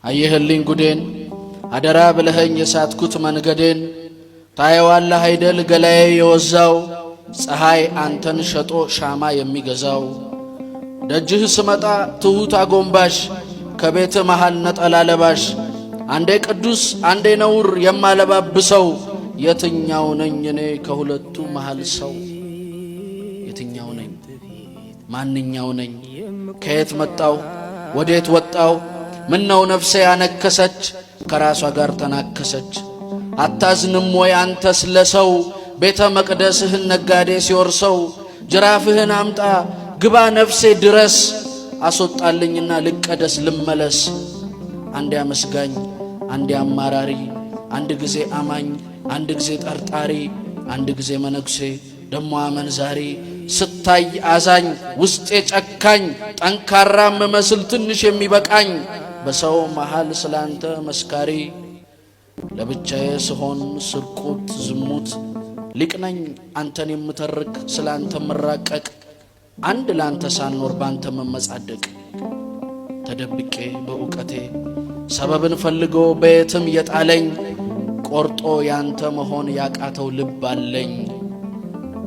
አየህልኝ ጉዴን አደራ ብለኸኝ የሳትኩት መንገዴን ታየዋለህ አይደል ገላዬ የወዛው ፀሐይ አንተን ሸጦ ሻማ የሚገዛው ደጅህ ስመጣ ትሁት አጎንባሽ ከቤት መሃል ነጠላ ለባሽ አንዴ ቅዱስ አንዴ ነውር የማለባብሰው የትኛው ነኝ እኔ ከሁለቱ መሃል ሰው የትኛው ነኝ ማንኛው ነኝ ከየት መጣው ወዴት ወጣው ምነው ነፍሴ ያነከሰች ከራሷ ጋር ተናከሰች አታዝንም ወይ አንተስ ለሰው ቤተ መቅደስህን ነጋዴ ሲወርሰው ጅራፍህን አምጣ ግባ ነፍሴ ድረስ አስወጣልኝና ልቀደስ ልመለስ አንዴ አመስጋኝ አንዴ አማራሪ አንድ ጊዜ አማኝ አንድ ጊዜ ጠርጣሪ አንድ ጊዜ መነኩሴ ደሞ አመንዛሪ ስታይ አዛኝ ውስጤ ጨካኝ ጠንካራ መመስል ትንሽ የሚበቃኝ በሰው መሃል ስላንተ መስካሪ ለብቻዬ ስሆን ስርቁት ዝሙት ሊቅነኝ አንተን የምተርክ ስላንተ መራቀቅ አንድ ላንተ ሳንኖር ባንተ መመጻደቅ ተደብቄ በእውቀቴ ሰበብን ፈልጎ በየትም የጣለኝ ቆርጦ ያንተ መሆን ያቃተው ልብ አለኝ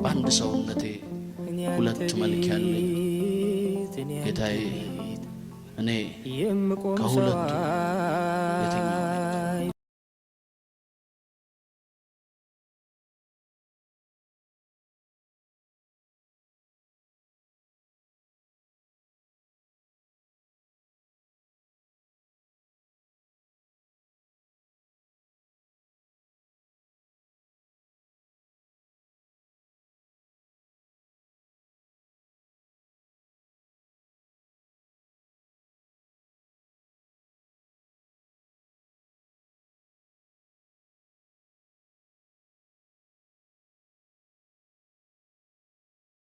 በአንድ ሰውነቴ ሁለት መልክ ያለኝ ጌታዬ እኔ ከሁለቱ የትኛው